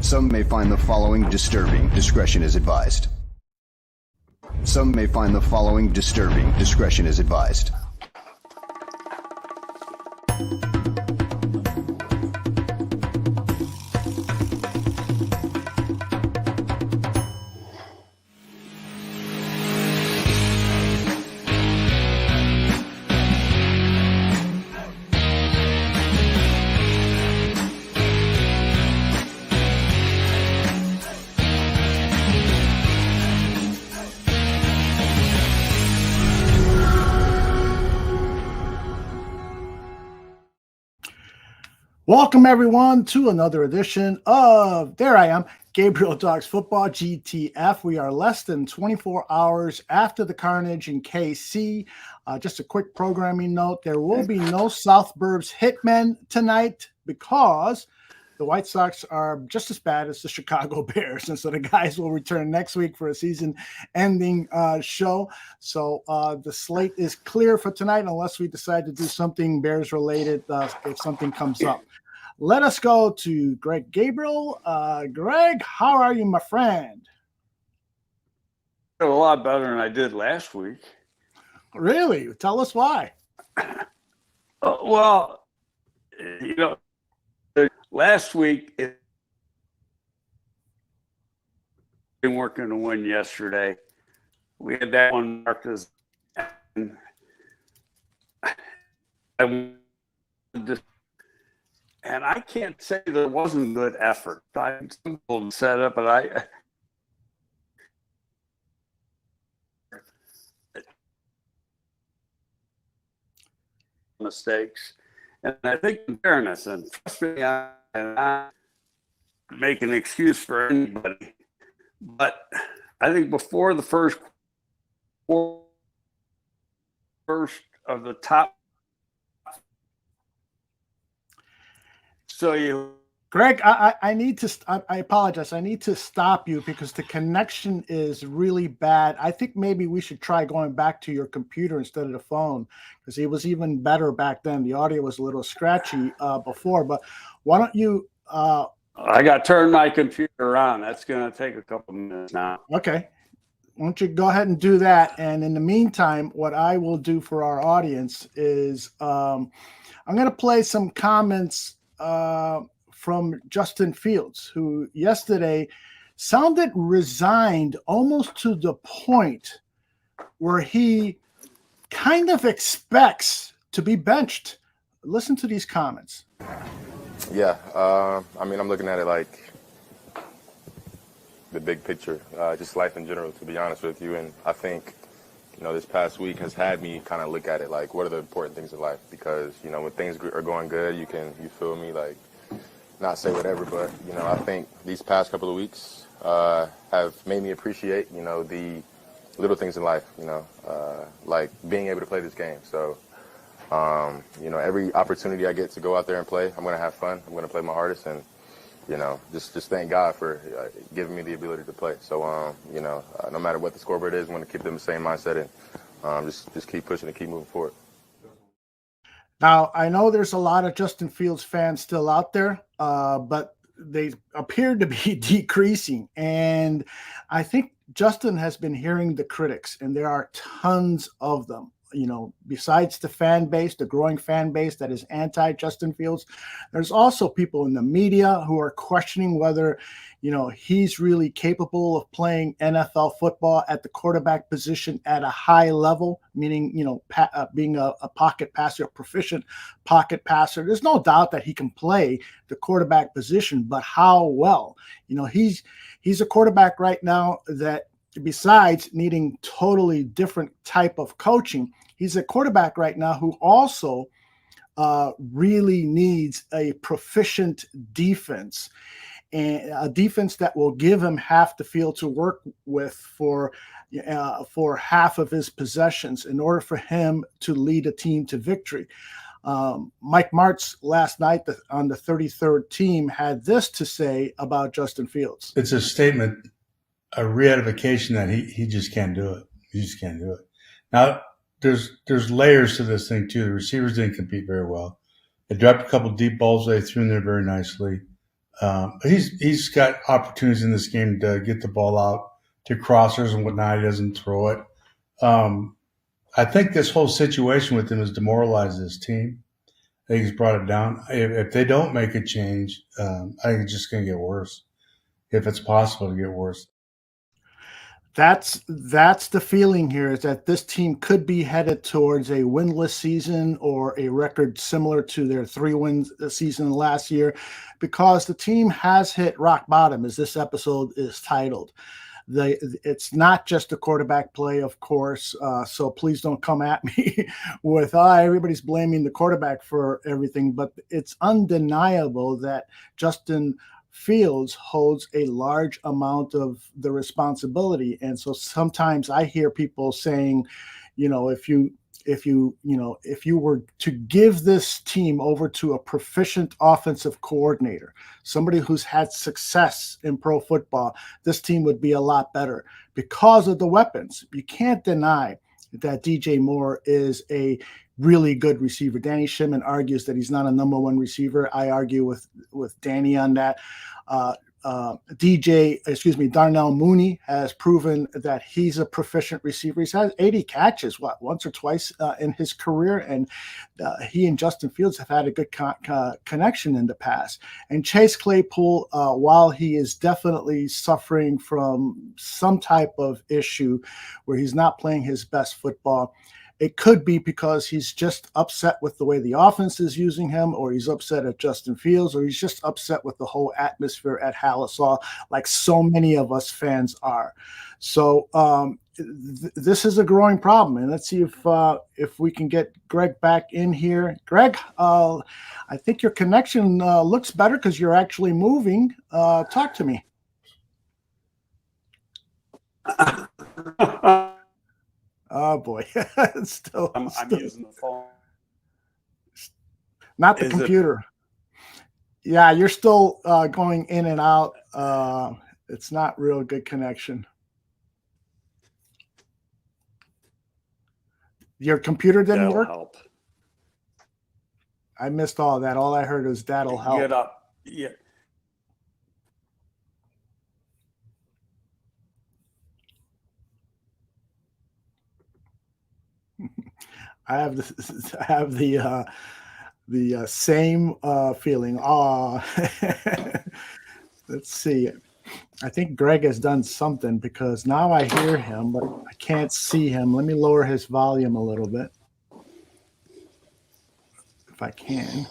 Some may find the following disturbing. Discretion is advised. Some may find the following disturbing. Discretion is advised. Welcome, everyone, to another edition of There I Am, Gabriel Talks Football, GTF. We are less than 24 hours after the carnage in KC. Just a quick programming note, there will be no South Burbs Hitmen tonight because the White Sox are just as bad as the Chicago Bears. And so the guys will return next week for a season-ending show. So the slate is clear for tonight unless we decide to do something Bears-related if something comes up. Let us go to Greg Gabriel. Greg, how are you, my friend? A lot better than I did last week. Really? Tell us why. Well, you know, last week we weren't going to win yesterday. We had that one marked as, and I can't say there wasn't good effort. I simple set up, but I mistakes. And I think in fairness, and trust me, I'm not making an excuse for anybody, but I think before the first of the top. So you, Greg, I need to. I apologize. I need to stop you because the connection is really bad. I think maybe we should try going back to your computer instead of the phone because it was even better back then. The audio was a little scratchy before. But why don't you? I got to turn my computer on. That's going to take a couple minutes now. Okay. Why don't you go ahead and do that? And in the meantime, what I will do for our audience is I'm going to play some comments from Justin Fields, who yesterday sounded resigned almost to the point where he kind of expects to be benched. Listen to these comments. Yeah, I mean, I'm looking at it like the big picture, just life in general, to be honest with you. And I think, you know, this past week has had me kind of look at it like, what are the important things in life? Because, you know, when things are going good, you feel me, like, not say whatever. But, you know, I think these past couple of weeks have made me appreciate, you know, the little things in life, you know, like being able to play this game. So, you know, every opportunity I get to go out there and play, I'm going to have fun. I'm going to play my hardest and, you know, just thank God for giving me the ability to play. So, you know, no matter what the scoreboard is, I want to keep them the same mindset and just keep pushing and keep moving forward. Now, I know there's a lot of Justin Fields fans still out there, but they appear to be decreasing. And I think Justin has been hearing the critics, and there are tons of them. You know, besides the fan base, the growing fan base that is anti-Justin Fields, there's also people in the media who are questioning whether, you know, he's really capable of playing NFL football at the quarterback position at a high level, meaning, you know, being a pocket passer, a proficient pocket passer. There's no doubt that he can play the quarterback position, but how well? You know, he's a quarterback right now that, besides needing totally different type of coaching, he's a quarterback right now who also really needs a proficient defense, and a defense that will give him half the field to work with for half of his possessions in order for him to lead a team to victory. Mike Martz last night on the 33rd team had this to say about Justin Fields. It's a statement, a re-edification that he just can't do it. He just can't do it. Now, there's layers to this thing, too. The receivers didn't compete very well. They dropped a couple deep balls they threw in there very nicely. He's got opportunities in this game to get the ball out to crossers and whatnot. He doesn't throw it. I think this whole situation with him has demoralized his team. I think he's brought it down. If they don't make a change, I think it's just going to get worse. If it's possible to get worse. That's the feeling here, is that this team could be headed towards a winless season or a record similar to their 3-win season last year, because the team has hit rock bottom, as this episode is titled. It's not just the quarterback play, of course, so please don't come at me with everybody's blaming the quarterback for everything, but it's undeniable that Justin Fields holds a large amount of the responsibility. And so sometimes I hear people saying, if you were to give this team over to a proficient offensive coordinator, somebody who's had success in pro football, this team would be a lot better because of the weapons. You can't deny that DJ Moore is a really good receiver. Danny Shimon argues that he's not a number one receiver. I argue with Danny on that. Darnell Mooney has proven that he's a proficient receiver. He's had 80 catches, once or twice in his career, and he and Justin Fields have had a good connection in the past. And Chase Claypool, while he is definitely suffering from some type of issue where he's not playing his best football, it could be because he's just upset with the way the offense is using him, or he's upset at Justin Fields, or he's just upset with the whole atmosphere at Halas Hall, like so many of us fans are. So this is a growing problem, and let's see if we can get Greg back in here. Greg, I think your connection looks better because you're actually moving. Talk to me. Oh boy, still, I'm using the phone. Not the computer. Yeah, you're still going in and out. It's not real good connection. Your computer didn't That'll work? help. I missed all of that. All I heard was that'll help. Get up. Yeah. I have the same feeling. Let's see. I think Greg has done something, because now I hear him, but I can't see him. Let me lower his volume a little bit, if I can.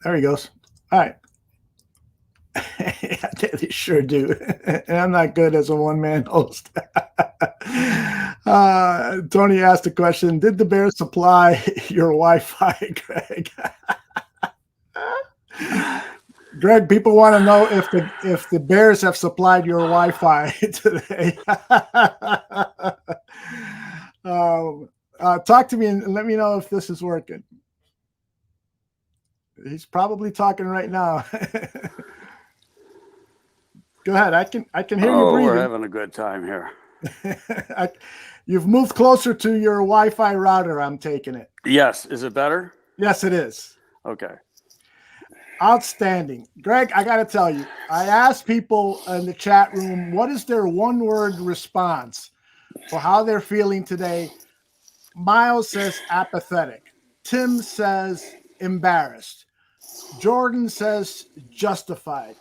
There he goes. All right. They sure do. And I'm not good as a one-man host. Tony asked a question: did the Bears supply your Wi-Fi, Greg? Greg, people want to know if the Bears have supplied your Wi-Fi today. Talk to me and let me know if this is working. He's probably talking right now. Go ahead. I can hear you breathing. We're having a good time here. You've moved closer to your Wi-Fi router. I'm taking it. Yes. Is it better? Yes, it is. Okay. Outstanding. Greg, I got to tell you, I asked people in the chat room, what is their one-word response for how they're feeling today? Miles says apathetic. Tim says embarrassed. Jordan says justified.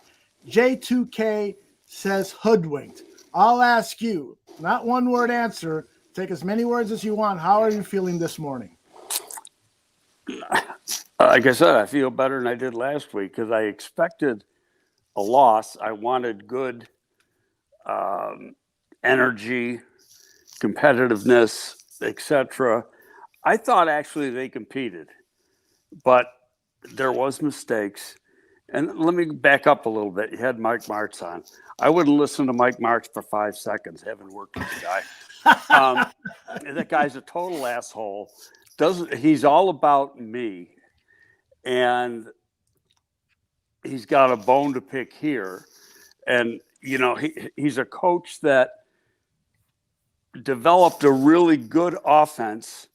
J2K says hoodwinked. I'll ask you, not one word answer. Take as many words as you want. How are you feeling this morning? Like I said, I feel better than I did last week because I expected a loss. I wanted good energy, competitiveness, etc. I thought actually they competed, but there was mistakes. And let me back up a little bit. You had Mike Martz on. I wouldn't listen to Mike Martz for 5 seconds. Haven't worked with the guy. That guy's a total asshole. He's all about me, and he's got a bone to pick here. And he's a coach that developed a really good offense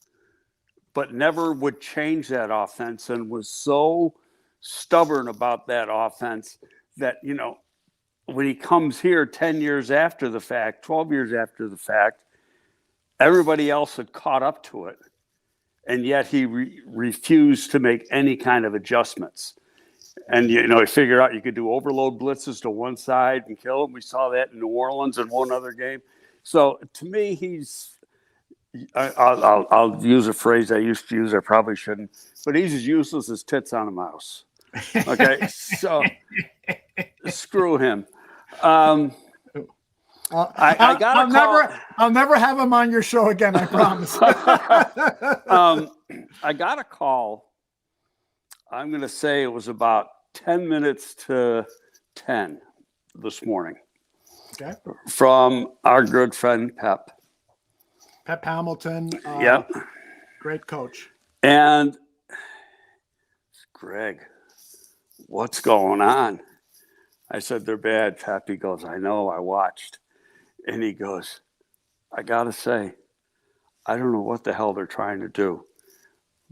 but never would change that offense and was so stubborn about that offense that, when he comes here 10 years after the fact, 12 years after the fact, everybody else had caught up to it. And yet he refused to make any kind of adjustments. And, he figured out you could do overload blitzes to one side and kill him. We saw that in New Orleans in one other game. So to me, I'll use a phrase I used to use. I probably shouldn't, but he's as useless as tits on a mouse. Okay. So screw him. I got a call. I'll never have him on your show again. I promise. I got a call. I'm going to say it was about 10 minutes to 10 this morning. Okay. From our good friend Pep Hamilton. Yep. Great coach. And Greg, what's going on? I said, they're bad, Pep. He goes, I know, I watched. And he goes, I got to say, I don't know what the hell they're trying to do.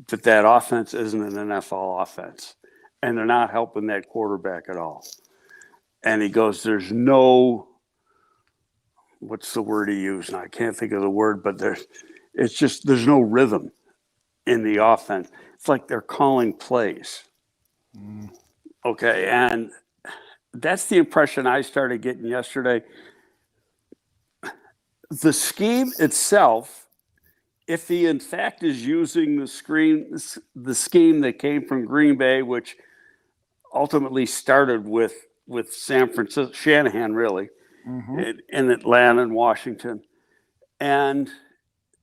But that offense isn't an NFL offense. And they're not helping that quarterback at all. And he goes, there's no, what's the word he used? And I can't think of the word, but there's no rhythm in the offense. It's like they're calling plays. Okay, and that's the impression I started getting yesterday. The scheme itself, if he in fact is using the scheme that came from Green Bay, which ultimately started with San Francisco, Shanahan really, in Atlanta and Washington. And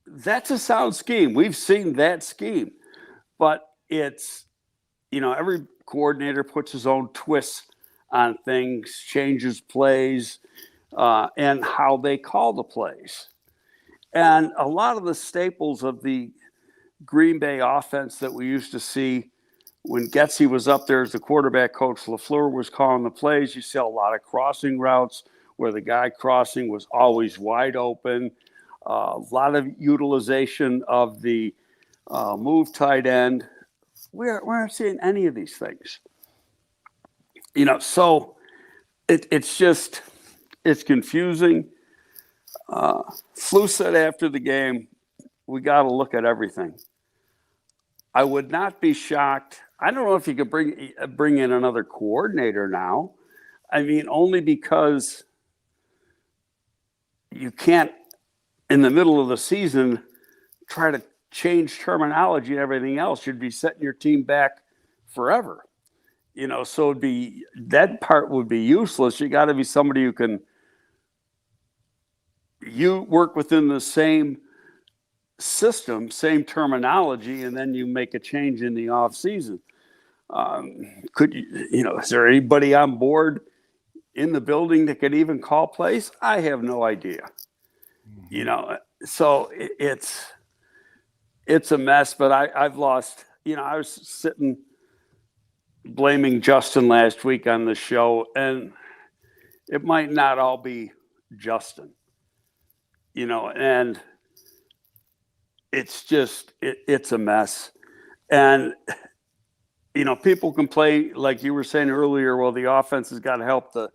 that's a sound scheme. We've seen that scheme. But it's, every coordinator puts his own twists on things, changes plays, and how they call the plays. And a lot of the staples of the Green Bay offense that we used to see when Getsy was up there as the quarterback coach, LaFleur was calling the plays. You see a lot of crossing routes where the guy crossing was always wide open. A lot of utilization of the move tight end. We're not seeing any of these things. So it's confusing. Flu said after the game, we got to look at everything. I would not be shocked. I don't know if you could bring in another coordinator now. I mean, only because you can't, in the middle of the season, try to change terminology and everything else. You'd be setting your team back forever. So that part would be useless. You got to be somebody who can work within the same system, same terminology, and then you make a change in the off season. Is there anybody on board in the building that could even call plays? I have no idea. So it's a mess, but I've lost, I was sitting blaming Justin last week on the show, and it might not all be Justin, and it's just, it's a mess. And, people complain, like you were saying earlier, well, the offense has got to help the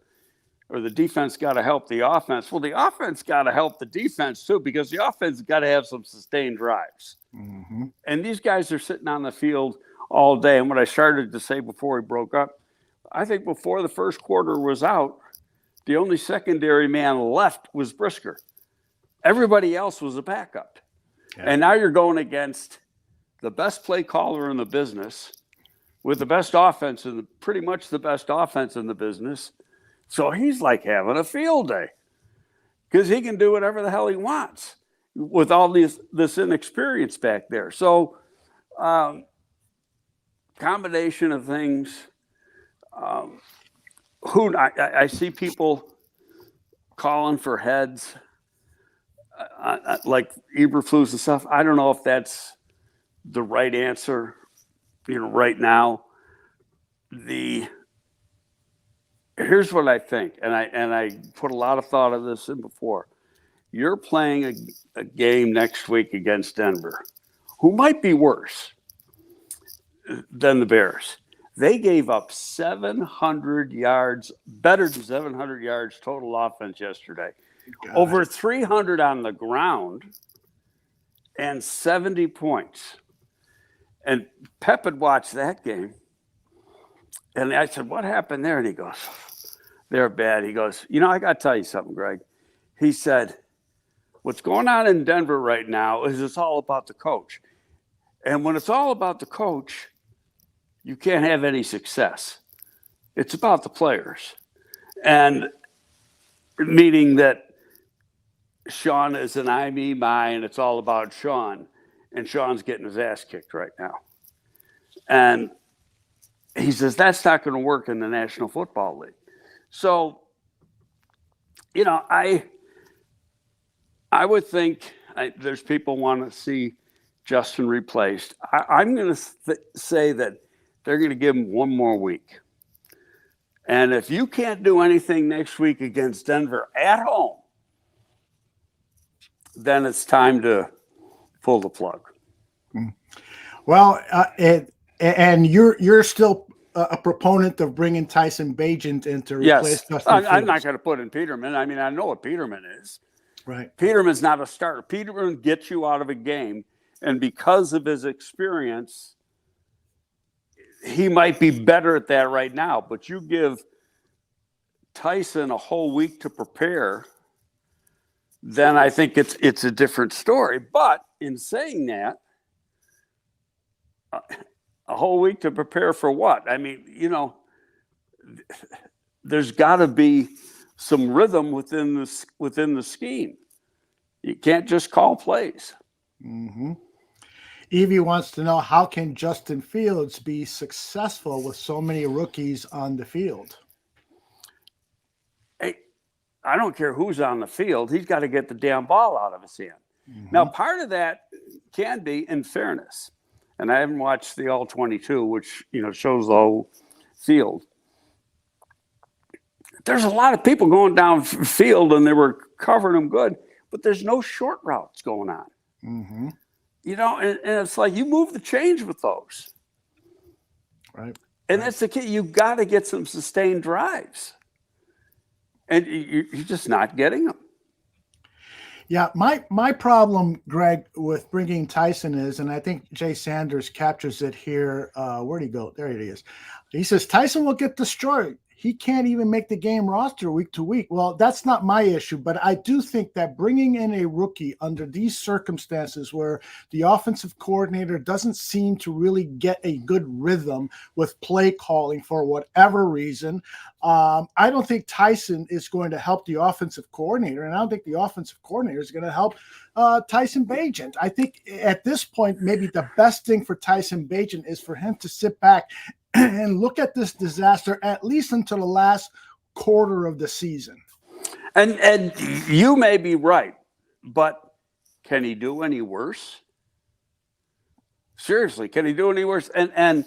defense got to help the offense. Well, the offense got to help the defense too, because the offense got to have some sustained drives. And these guys are sitting on the field all day. And what I started to say before we broke up, I think before the first quarter was out, the only secondary man left was Brisker. Everybody else was a backup. Yeah. And now you're going against the best play caller in the business with the best offense and pretty much the best offense in the business. So he's like having a field day because he can do whatever the hell he wants with all this inexperience back there. So combination of things. I see people calling for heads like Eberflus and stuff. I don't know if that's the right answer, right now. Here's what I think, and I put a lot of thought of this in before. You're playing a game next week against Denver, who might be worse than the Bears. They gave up 700 yards, better than 700 yards total offense yesterday. God. Over 300 on the ground and 70 points. And Pep had watched that game. And I said, what happened there? And he goes, they're bad. He goes, I got to tell you something, Greg. He said, what's going on in Denver right now is it's all about the coach. And when it's all about the coach, you can't have any success. It's about the players. And meaning that Sean is an I, me, my, and it's all about Sean. And Sean's getting his ass kicked right now. And he says, that's not going to work in the National Football League. So, I would think there's people want to see Justin replaced. I'm going to say that they're going to give him one more week. And if you can't do anything next week against Denver at home, then it's time to pull the plug. Well, and you're still a proponent of bringing Tyson Bagent in to replace Justin Fields. I'm not going to put in Peterman. I mean, I know what Peterman is. Right. Peterman's not a starter. Peterman gets you out of a game, and because of his experience, he might be better at that right now. But you give Tyson a whole week to prepare, then I think it's a different story. But in saying that, a whole week to prepare for what? I mean, there's got to be some rhythm within the scheme. You can't just call plays. Mm-hmm. Evie wants to know, how can Justin Fields be successful with so many rookies on the field? Hey, I don't care who's on the field. He's got to get the damn ball out of his hand. Mm-hmm. Now, part of that can be in fairness. And I haven't watched the All-22, which, shows the whole field. There's a lot of people going down field, and they were covering them good, but there's no short routes going on. Mm-hmm. And it's like you move the change with those. Right. And that's the key. You've got to get some sustained drives. And you're just not getting them. Yeah, my problem, Greg, with bringing Tyson is, and I think Jay Sanders captures it here. Where'd he go? There he is. He says, Tyson will get destroyed. He can't even make the game roster week to week. Well, that's not my issue, but I do think that bringing in a rookie under these circumstances where the offensive coordinator doesn't seem to really get a good rhythm with play calling for whatever reason, I don't think Tyson is going to help the offensive coordinator, and I don't think the offensive coordinator is going to help Tyson Bagent. I think at this point, maybe the best thing for Tyson Bagent is for him to sit back and look at this disaster at least until the last quarter of the season. And you may be right, but can he do any worse? Seriously, can he do any worse? And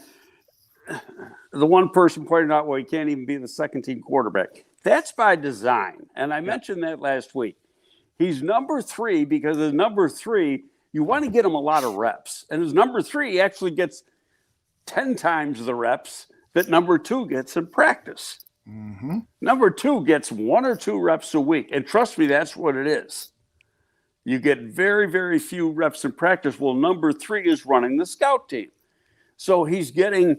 the one person pointed out, well, he can't even be the second team quarterback. That's by design. And I mentioned that last week. He's number 3 because as number 3, you want to get him a lot of reps. And as number 3, he actually gets 10 times the reps that number 2 gets in practice. Mm-hmm. Number 2 gets 1 or 2 reps a week. And trust me, that's what it is. You get very, very few reps in practice. Well, number 3 is running the scout team. So he's getting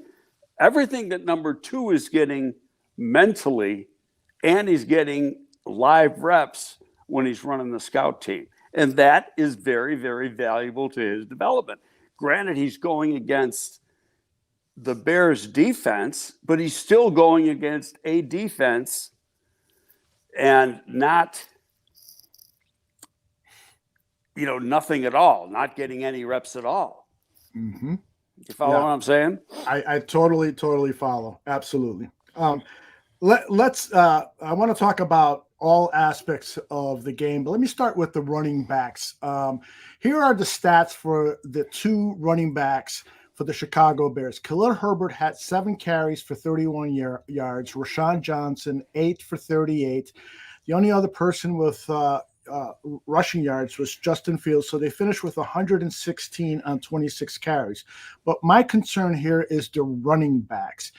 everything that number 2 is getting mentally, and he's getting live reps when he's running the scout team. And that is very, very valuable to his development. Granted, he's going against the Bears defense, but he's still going against a defense and not, nothing at all, not getting any reps at all. Mm-hmm. You follow what I'm saying? I totally follow. Absolutely. Let's I want to talk about all aspects of the game, but let me start with the running backs. Here are the stats for the 2 running backs for the Chicago Bears. Khalil Herbert had 7 carries for 31 yards. Rashawn Johnson, 8 for 38. The only other person with rushing yards was Justin Fields. So they finished with 116 on 26 carries. But my concern here is the running backs.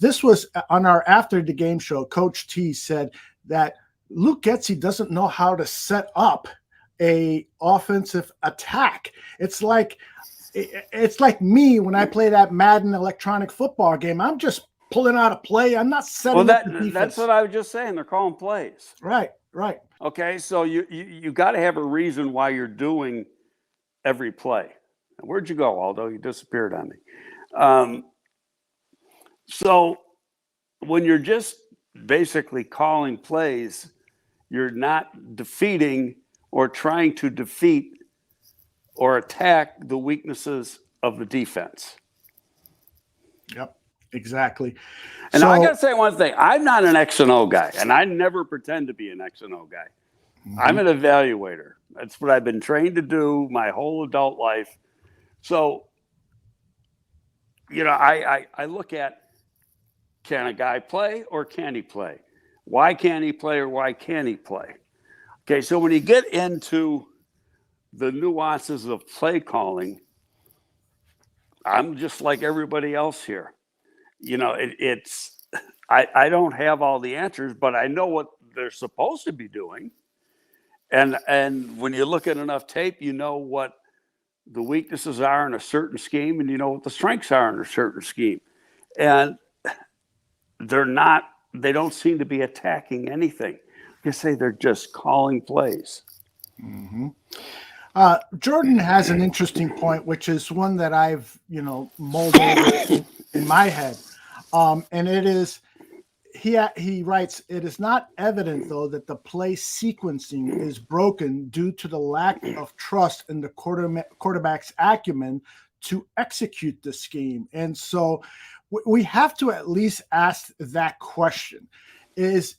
This was on our after the game show. Coach T said that Luke Getsy doesn't know how to set up a offensive attack. It's like me when I play that Madden electronic football game. I'm just pulling out a play. I'm not setting up the defense. That's what I was just saying. They're calling plays. Right. Okay, so you got to have a reason why you're doing every play. Where'd you go, Aldo? You disappeared on me. So when you're just basically calling plays, you're not defeating or trying to defeat or attack the weaknesses of the defense. Yep, exactly. And I got to say one thing. I'm not an X and O guy, and I never pretend to be an X and O guy. Mm-hmm. I'm an evaluator. That's what I've been trained to do my whole adult life. So, I look at, can a guy play or can he play? Why can't he play or why can't he play? Okay, so when you get into the nuances of play calling, I'm just like everybody else here. I don't have all the answers, but I know what they're supposed to be doing. And when you look at enough tape, you know what the weaknesses are in a certain scheme, and you know what the strengths are in a certain scheme. And they don't seem to be attacking anything. You say they're just calling plays. Mm-hmm. Jordan has an interesting point, which is one that I've, mulled over in my head. And it is, he writes, it is not evident, though, that the play sequencing is broken due to the lack of trust in the quarterback's acumen to execute the scheme. And so we have to at least ask that question. Is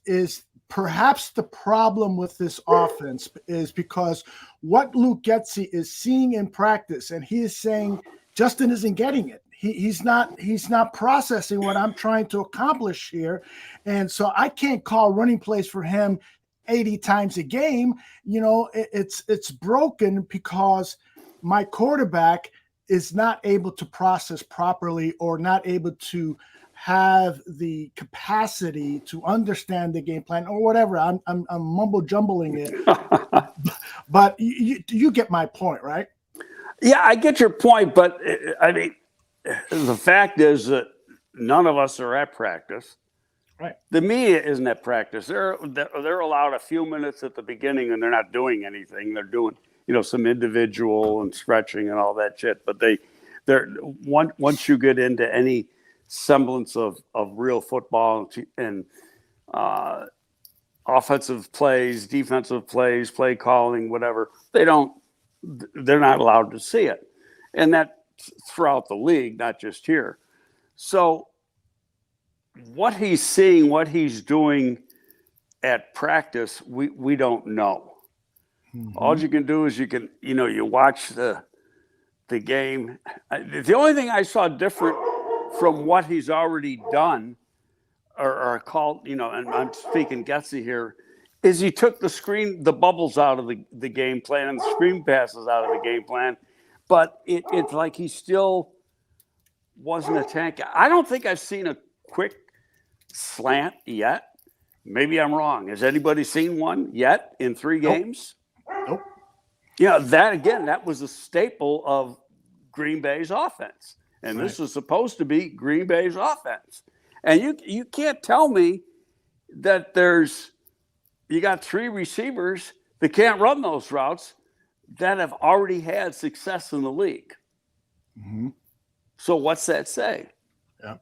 perhaps the problem with this offense is because what Luke Getsy is seeing in practice, and he is saying Justin isn't getting it. He's not processing what I'm trying to accomplish here. And so I can't call running plays for him 80 times a game. It's broken because my quarterback is not able to process properly or not able to have the capacity to understand the game plan or whatever. I'm mumble jumbling it, but you get my point, right? Yeah, I get your point, but I mean, the fact is that none of us are at practice. Right. The media isn't at practice. They're allowed a few minutes at the beginning, and they're not doing anything. They're doing some individual and stretching and all that shit. But they're once you get into any semblance of real football and offensive plays, defensive plays, play calling, whatever, they're not allowed to see it. And that's throughout the league, not just here. So what he's seeing, what he's doing at practice, we don't know. Mm-hmm. All you can do is you watch the game. The only thing I saw different from what he's already done or called, and I'm speaking Getsy here, is he took the bubbles out of the game plan and the screen passes out of the game plan, but it's like he still wasn't attacking. I don't think I've seen a quick slant yet. Maybe I'm wrong. Has anybody seen one yet in 3 games? Nope. That was a staple of Green Bay's offense. And This was supposed to be Green Bay's offense. And you can't tell me that you got 3 receivers that can't run those routes that have already had success in the league. Mm-hmm. So what's that say? Yeah.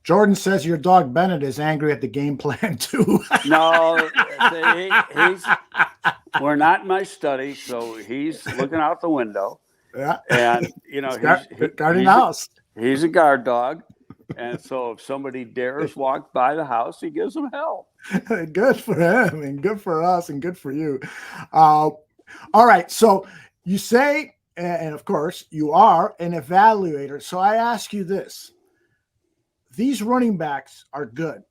Jordan says your dog Bennett is angry at the game plan too. No, we're not in my study, so he's looking out the window. Yeah. And guarding the house. He's a guard dog. And so if somebody dares walk by the house, he gives them hell. Good for him and good for us and good for you. All right. So you say, and of course you are an evaluator. So I ask you this. These running backs are good.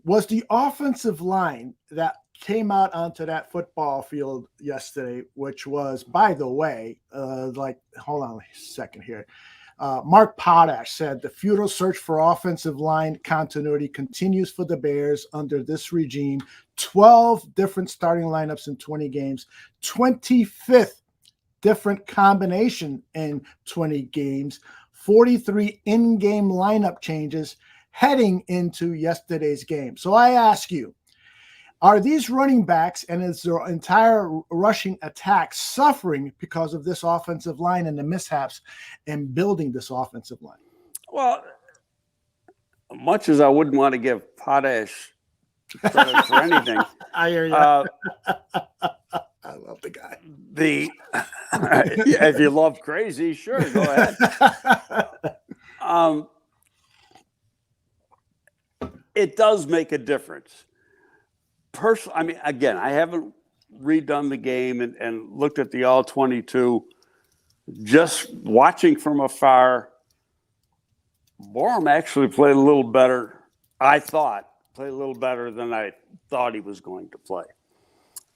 Was the offensive line that came out onto that football field yesterday, which was, by the way, hold on a second here. Mark Potash said the futile search for offensive line continuity continues for the Bears under this regime. 12 different starting lineups in 20 games, 25th different combination in 20 games, 43 in-game lineup changes heading into yesterday's game. So I ask you, are these running backs and is their entire rushing attack suffering because of this offensive line and the mishaps in building this offensive line? Well, much as I wouldn't want to give Potash credit for anything, I hear you. I love the guy. If you love crazy, sure, go ahead. It does make a difference. Personally, I mean, again, I haven't redone the game and looked at the all 22. Just watching from afar, Borum actually played a little better. I thought played a little better than I thought he was going to play.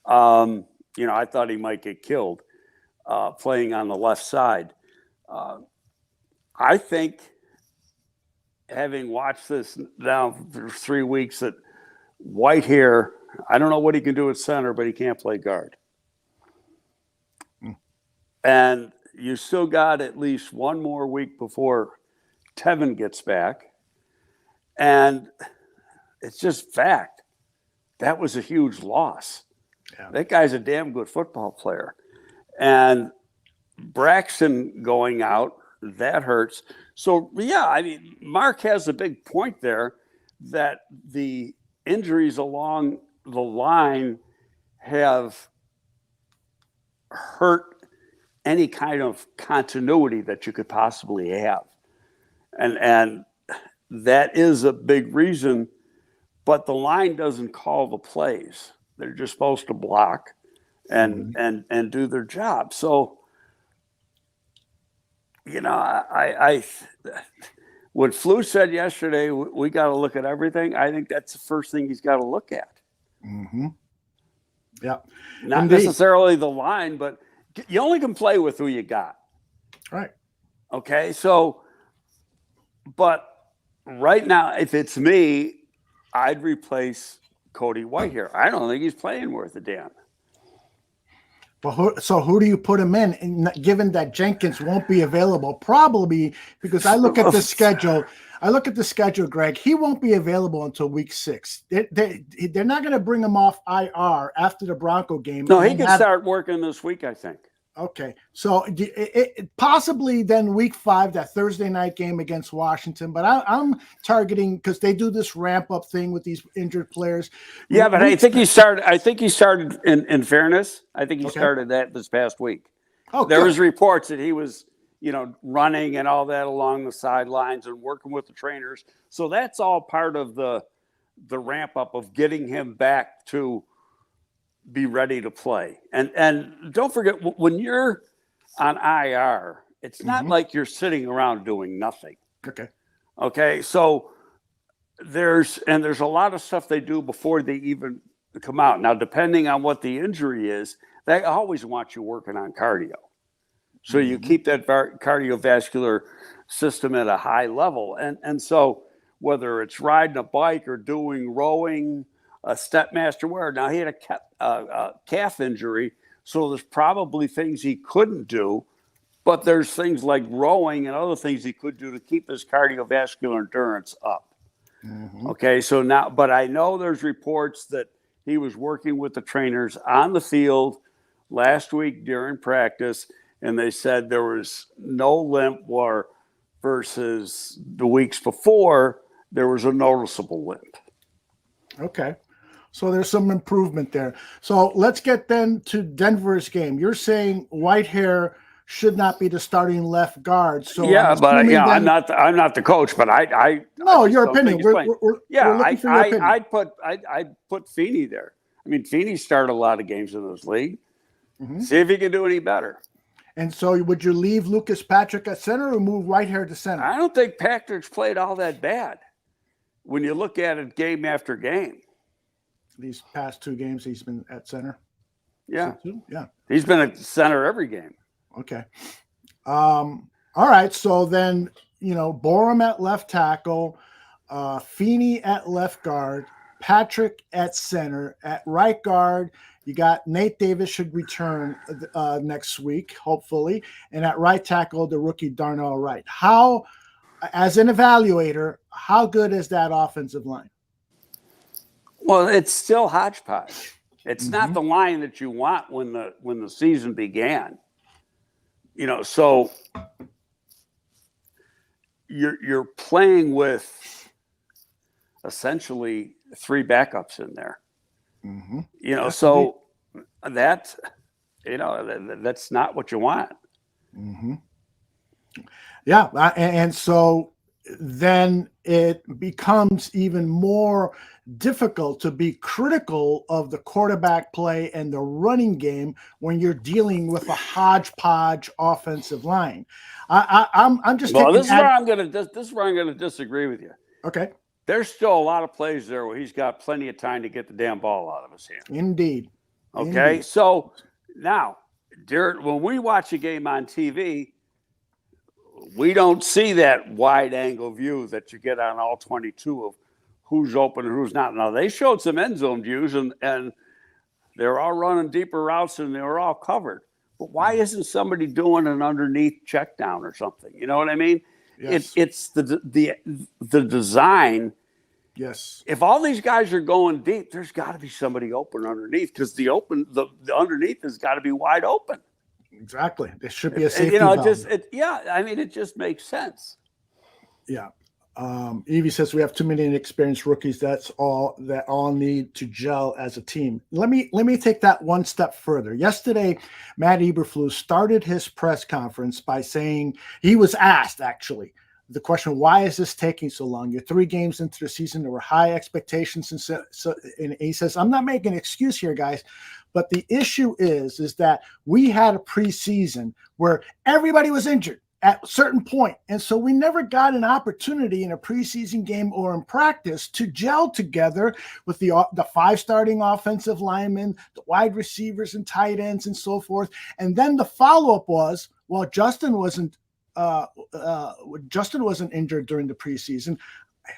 I thought he might get killed playing on the left side. I think, having watched this now for 3 weeks, that Whitehair, I don't know what he can do at center, but he can't play guard. And you still got at least one more week before Tevin gets back. And it's just fact. That was a huge loss. Yeah. That guy's a damn good football player. And Braxton going out, that hurts. So, yeah, I mean, Mark has a big point there that the injuries along the line have hurt any kind of continuity that you could possibly have. And that is a big reason, but the line doesn't call the plays. They're just supposed to block and do their job. So, I what Flew said yesterday, we got to look at everything. I think that's the first thing he's got to look at. Mm-hmm. Yeah. Not necessarily the line, but you only can play with who you got. Right. Okay. So, but right now, if it's me, I'd replace Cody Whitehair. I don't think he's playing worth a damn. But who do you put him in? And given that Jenkins won't be available, probably because I look at the schedule. Greg. He won't be available until week 6. They're not going to bring him off IR after the Bronco game. No, he can start working this week, I think. Okay, so possibly then week 5, that Thursday night game against Washington. But I'm targeting, because they do this ramp up thing with these injured players. Yeah, but I think he started. In fairness, I think he started that this past week. Oh, there was reports that he was, running and all that along the sidelines and working with the trainers. So that's all part of the ramp up of getting him back to be ready to play. And don't forget, when you're on IR, it's not like you're sitting around doing nothing. Okay. So there's a lot of stuff they do before they even come out. Now, depending on what the injury is, they always want you working on cardio. So you keep that cardiovascular system at a high level. And so whether it's riding a bike or doing rowing, a stepmaster wear. Now, he had a calf injury, so there's probably things he couldn't do, but there's things like rowing and other things he could do to keep his cardiovascular endurance up. Okay, so now, but I know there's reports that he was working with the trainers on the field last week during practice, and they said there was no limp, versus the weeks before, there was a noticeable limp. Okay. So there's some improvement there. So let's get then to Denver's game. You're saying Whitehair should not be the starting left guard. So yeah, but I'm not the coach, but I your opinion. We're looking for your opinion. I'd put Feeney there. I mean, Feeney started a lot of games in this league. See if he can do any better. And so would you leave Lucas Patrick at center or move Whitehair to center? I don't think Patrick's played all that bad when you look at it game after game. These past 2 games, he's been at center. Yeah. Yeah. He's been at center every game. Okay. All right. So then, Borum at left tackle, Feeney at left guard, Patrick at center. At right guard, you got Nate Davis should return next week, hopefully. And at right tackle, the rookie Darnell Wright. How, as an evaluator, how good is that offensive line? Well, it's still hodgepodge. It's not the line that you want when the season began. So you're playing with essentially 3 backups in there. So that's not what you want. Yeah, and so then it becomes even more difficult to be critical of the quarterback play and the running game when you're dealing with a hodgepodge offensive line. I'm just this is where I'm going to disagree with you. Okay. There's still a lot of plays there where he's got plenty of time to get the damn ball out of his hand. Indeed. Okay. Indeed. So now, when we watch a game on TV, we don't see that wide angle view that you get on all 22 of who's open and who's not. Now, they showed some end zone views and they're all running deeper routes and they were all covered. But why isn't somebody doing an underneath check down or something? You know what I mean? Yes. It's the design. Yes. If all these guys are going deep, there's got to be somebody open underneath because the underneath has got to be wide open. Exactly. There should be a safety valve. It just makes sense. Yeah. Evie says we have too many inexperienced rookies. That all need to gel as a team. Let me take that one step further. Yesterday, Matt Eberflus started his press conference by saying he was asked actually the question, why is this taking so long? You're 3 games into the season. There were high expectations. And he says, I'm not making an excuse here, guys. But the issue is that we had a preseason where everybody was injured at a certain point. And so we never got an opportunity in a preseason game or in practice to gel together with the 5 starting offensive linemen, the wide receivers and tight ends and so forth. And then the follow-up was, well, Justin wasn't injured during the preseason.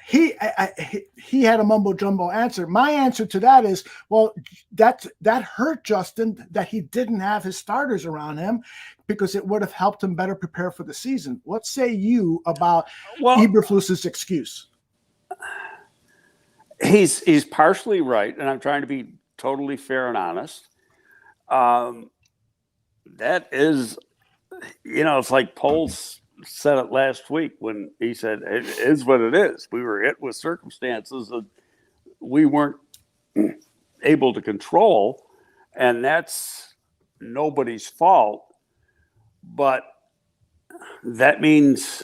He had a mumbo jumbo answer. My answer to that is, well, that hurt Justin that he didn't have his starters around him because it would have helped him better prepare for the season. What say you about Eberflus's excuse? He's partially right, and I'm trying to be totally fair and honest. That is, it's like Poles said it last week when he said it is what it is. We were hit with circumstances that we weren't able to control, and that's nobody's fault. But that means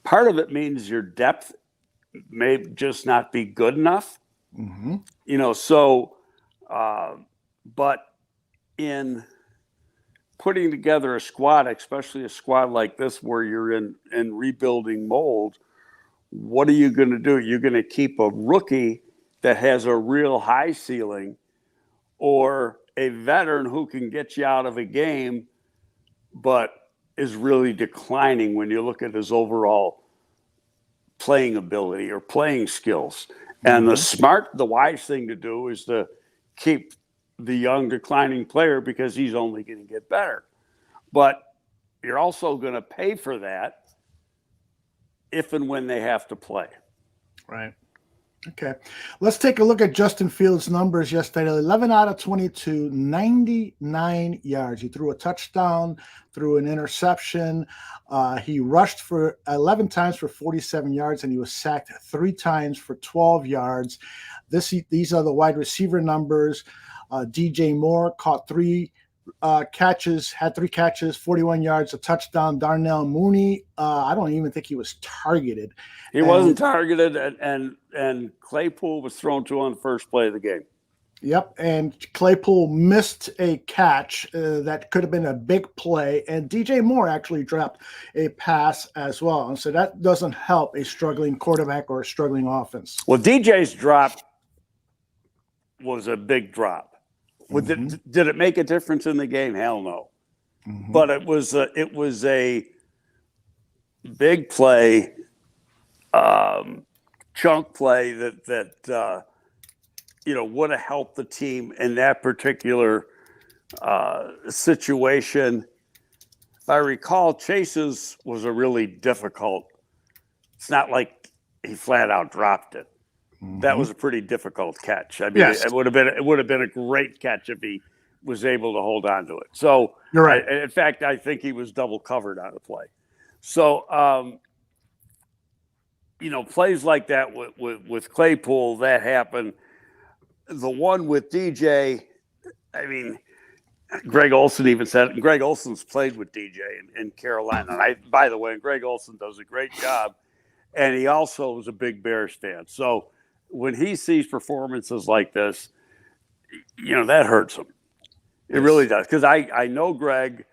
part of it means your depth may just not be good enough. But in putting together a squad, especially a squad like this where you're in rebuilding mold, what are you going to do? You're going to keep a rookie that has a real high ceiling or a veteran who can get you out of a game but is really declining when you look at his overall playing ability or playing skills. And the wise thing to do is to keep the young declining player because he's only going to get better. But you're also going to pay for that if and when they have to play. Right. Okay. Let's take a look at Justin Fields' numbers yesterday. 11 out of 22, 99 yards. He threw a touchdown, threw an interception. He rushed for 11 times for 47 yards, and he was sacked 3 times for 12 yards. These are the wide receiver numbers. DJ Moore caught 3 catches, had 3 catches, 41 yards, a touchdown. Darnell Mooney, I don't even think he was targeted. He wasn't targeted, and Claypool was thrown to on the first play of the game. Yep, and Claypool missed a catch that could have been a big play, and DJ Moore actually dropped a pass as well. And so that doesn't help a struggling quarterback or a struggling offense. Well, DJ's dropped was a big drop. Did it make a difference in the game? Hell no. But it was a big play, chunk play that would have helped the team in that particular situation. If I recall, Chase's was a really difficult. It's not like he flat out dropped it. That was a pretty difficult catch. I mean, it would have been a great catch if he was able to hold on to it. So you're right. In fact, I think he was double covered on the play. So plays like that with Claypool, that happened. The one with DJ, I mean, Greg Olson even said it. And Greg Olson's played with DJ in Carolina. And by the way, Greg Olson does a great job. And he also was a big Bears fan. So when he sees performances like this, that hurts him. It really does. Because I know Greg,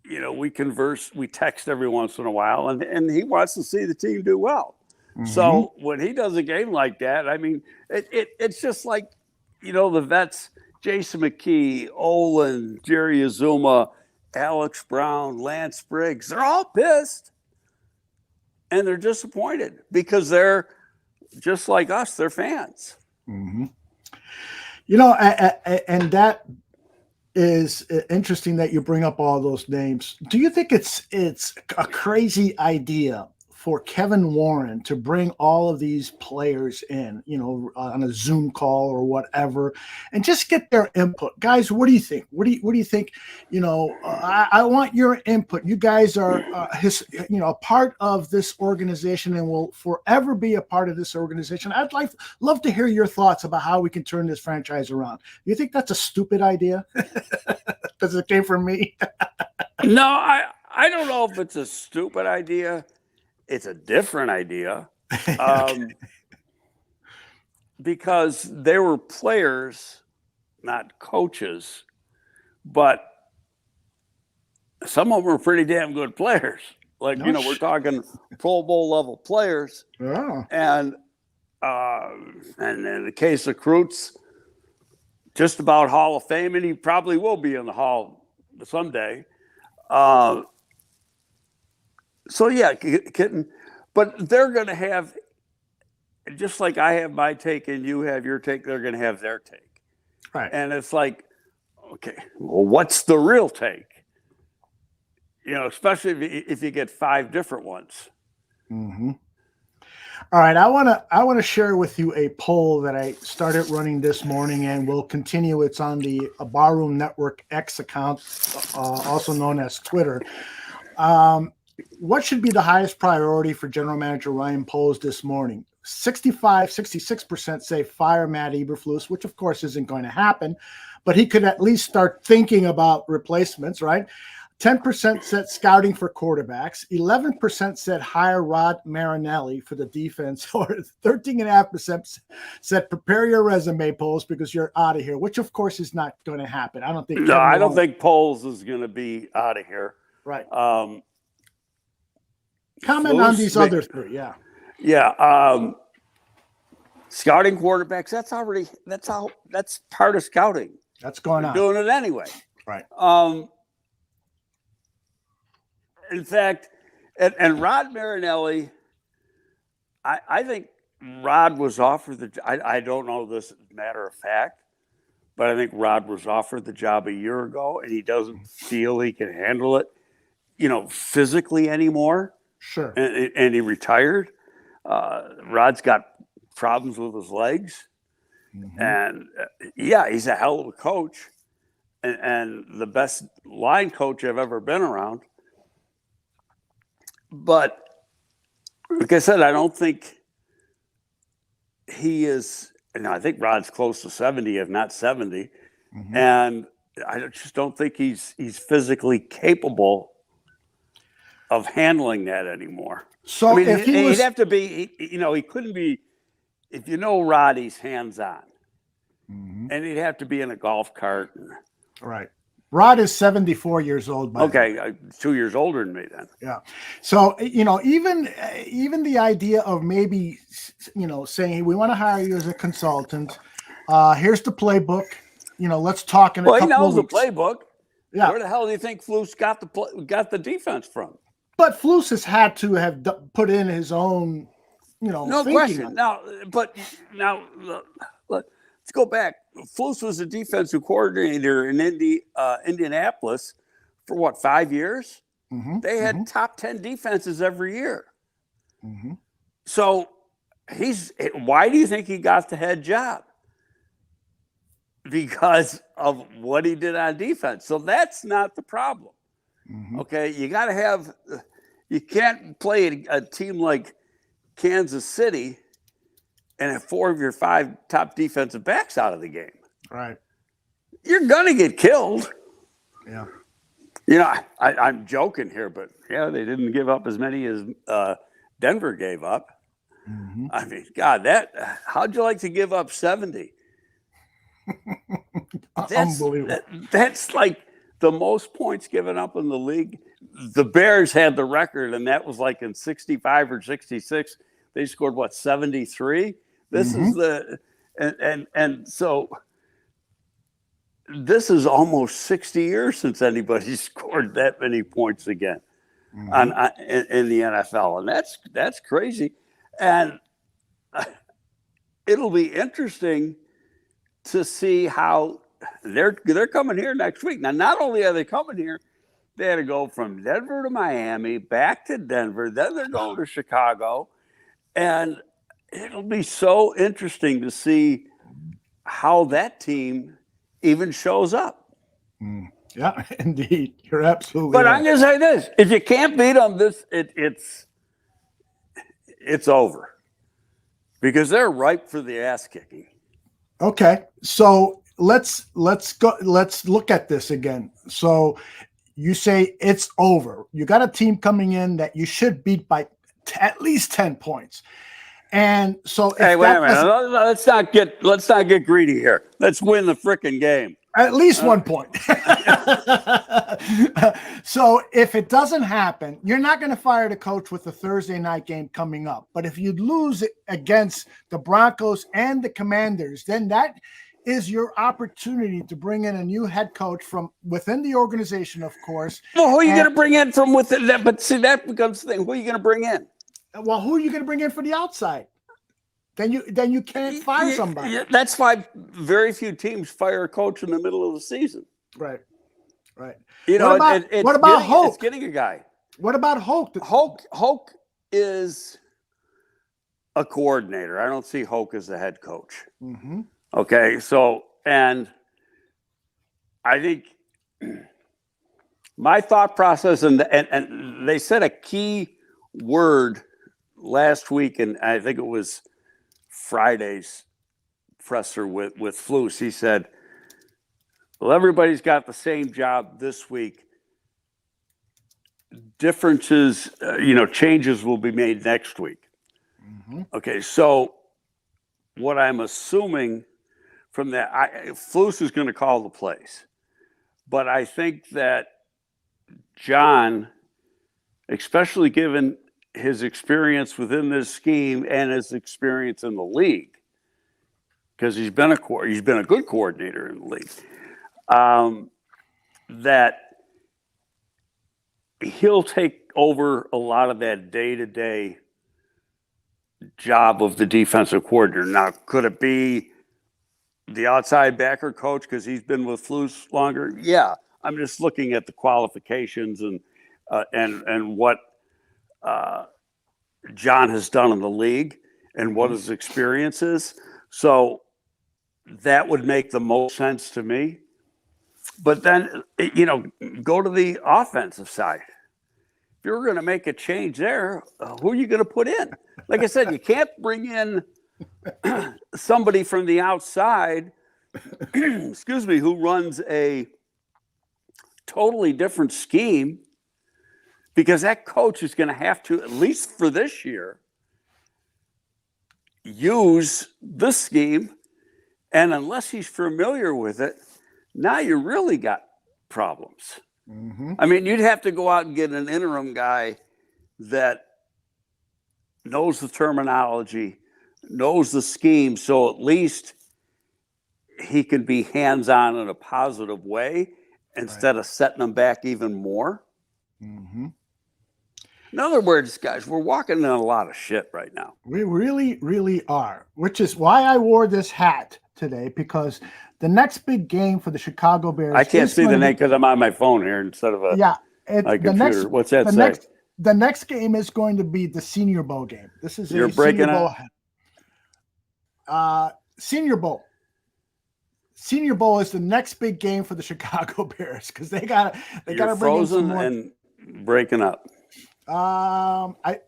we converse, we text every once in a while, and he wants to see the team do well. So when he does a game like that, I mean, it's just like, the vets, Jason McKee, Olin, Jerry Azuma, Alex Brown, Lance Briggs, they're all pissed. And they're disappointed because they're just like us, they're fans. And that is interesting that you bring up all those names. Do you think it's a crazy idea for Kevin Warren to bring all of these players in, on a Zoom call or whatever, and just get their input? Guys, what do you think? What do you think? I want your input. You guys are a part of this organization and will forever be a part of this organization. I'd love to hear your thoughts about how we can turn this franchise around. Do you think that's a stupid idea? Because it came from me. No, I don't know if it's a stupid idea. It's a different idea because they were players, not coaches, but some of them were pretty damn good players. Like, we're talking Pro Bowl level players. Yeah. And in the case of Kreutz, just about Hall of Fame, and he probably will be in the Hall someday. So, yeah, Kitten, but they're going to have, just like I have my take and you have your take, they're going to have their take. Right. And it's like, okay, well, what's the real take? Especially if you get 5 different ones. All right, I want to share with you a poll that I started running this morning and will continue. It's on the Barroom Network X account, also known as Twitter. What should be the highest priority for General Manager Ryan Poles this morning? 66% say fire Matt Eberflus, which of course isn't going to happen, but he could at least start thinking about replacements, right? 10% said scouting for quarterbacks. 11% said hire Rod Marinelli for the defense, or 13.5% said prepare your resume, Poles, because you're out of here, which of course is not going to happen. I don't think. No, I don't think Poles is going to be out of here. Right. Comment on these other 3. Yeah. Yeah. Scouting quarterbacks. That's part of scouting. That's going on. Doing it anyway. Right. In fact, and Rod Marinelli, I think Rod was offered I don't know this as a matter of fact, but I think Rod was offered the job a year ago and he doesn't feel he can handle it, physically anymore. Sure. And he retired. Rod's got problems with his legs. And he's a hell of a coach and the best line coach I've ever been around. But like I said, I don't think he is, I think Rod's close to 70, if not 70. And I just don't think he's physically capable of handling that anymore. So if he'd have to be, he couldn't be, if Rod, he's hands-on. And he'd have to be in a golf cart. Right. Rod is 74 years old. Okay, 2 years older than me then. Yeah. So, even the idea of maybe, saying, hey, we want to hire you as a consultant. Here's the playbook. Let's talk in a Well, he couple knows of the weeks. playbook. Yeah. Where the hell do you think Flus got the defense from? But Flus has had to have put in his own, No thinking. question. Now, let's go back. Flus was a defensive coordinator in Indianapolis for what, 5 years? Mm-hmm, They had top 10 defenses every year. mm-hmm. So why do you think he got the head job? Because of what he did on defense. So that's not the problem. Mm-hmm. Okay, you can't play a team like Kansas City and have 4 of your 5 top defensive backs out of the game. Right. You're gonna get killed. Yeah. I'm joking here, but they didn't give up as many as Denver gave up. Mm-hmm. I mean, God, how'd you like to give up 70? Unbelievable. That's like the most points given up in the league. The Bears had the record, and that was like in 65 or 66. They scored, 73? This is and so this is almost 60 years since anybody scored that many points again in the NFL. And that's crazy. And it'll be interesting to see how they're coming here next week. Now, not only are they coming here, they had to go from Denver to Miami, back to Denver, then they're going to Chicago. And it'll be so interesting to see how that team even shows up. Yeah, indeed. You're absolutely But right. I'm going to say this. If you can't beat them, it's over. Because they're ripe for the ass kicking. Okay. So let's look at this again. So you say it's over. You got a team coming in that you should beat by at least 10 points. And so Hey, wait a minute. Let's not get greedy here. Let's win the frickin' game. At least 1 point. So if it doesn't happen, you're not going to fire the coach with the Thursday night game coming up. But if you lose against the Broncos and the Commanders, then that is your opportunity to bring in a new head coach from within the organization, of course. Well, who are you going to bring in from within that? But see, that becomes the thing. Who are you going to bring in? Well, who are you going to bring in for the outside? Then you can't fire somebody. Yeah, that's why very few teams fire a coach in the middle of the season. Right. What about Hoke? It's getting a guy. What about Hoke? Hoke is a coordinator. I don't see Hoke as a head coach. Mm-hmm. Okay, so, and I think my thought process, and they said a key word last week, and I think it was Friday's presser with Flus. He said, well, everybody's got the same job this week. Differences, changes will be made next week. Mm-hmm. Okay, so what I'm assuming from that, Flus is going to call the plays. But I think that John, especially given his experience within this scheme and his experience in the league, because he's been a good coordinator in the league, that he'll take over a lot of that day-to-day job of the defensive coordinator. Now, could it be the outside backer coach because he's been with Flus longer? Yeah, I'm just looking at the qualifications and what John has done in the league and what his experience is. So that would make the most sense to me. But then, go to the offensive side. If you're going to make a change there, who are you going to put in? Like I said, you can't bring in somebody from the outside, excuse me, who runs a totally different scheme, because that coach is going to have to, at least for this year, use this scheme. And unless he's familiar with it, now you really got problems. Mm-hmm. I mean, you'd have to go out and get an interim guy that knows the terminology, knows the scheme, so at least he can be hands-on in a positive way instead of setting them back even more. Mm-hmm. In other words, guys, we're walking in a lot of shit right now. We really, really are, which is why I wore this hat today, because the next big game for the Chicago Bears. I can't see the name because I'm on my phone here instead of my computer. What's that say? The next game is going to be the Senior Bowl game. This is You're breaking Senior Bowl. Senior Bowl. Senior Bowl is the next big game for the Chicago Bears because they gotta bring in some more. And breaking up. I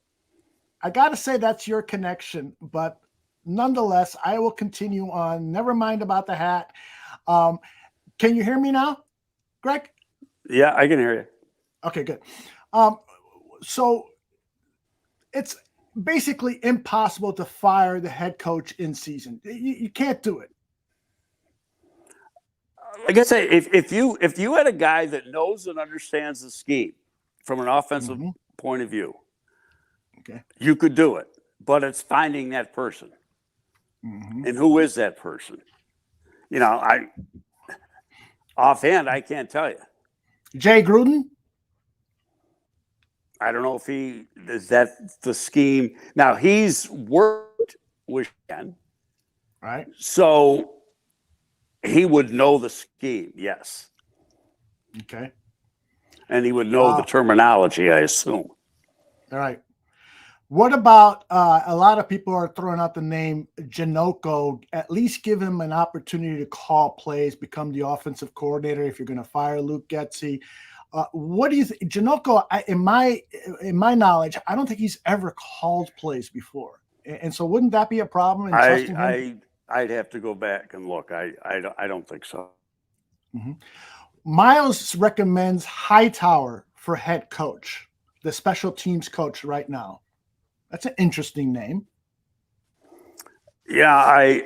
gotta say that's your connection, but nonetheless, I will continue on. Never mind about the hat. Can you hear me now, Greg? Yeah, I can hear you. Okay, good. So it's basically impossible to fire the head coach in season. You can't do it. Like I say, if you had a guy that knows and understands the scheme from an offensive point of view, okay, you could do it. But it's finding that person. And who is that person? You know, offhand, I can't tell you. Jay Gruden? I don't know if is that the scheme. Now, he's worked with Shen. Right. So he would know the scheme, yes. Okay. And he would know the terminology, I assume. All right. What about a lot of people are throwing out the name Janocko? At least give him an opportunity to call plays, become the offensive coordinator if you're going to fire Luke Getsy. What do you think? Janocko, in my knowledge, I don't think he's ever called plays before. And so wouldn't that be a problem in trusting him? I'd have to go back and look. I don't think so. Miles recommends Hightower for head coach, the special teams coach right now. That's an interesting name. Yeah,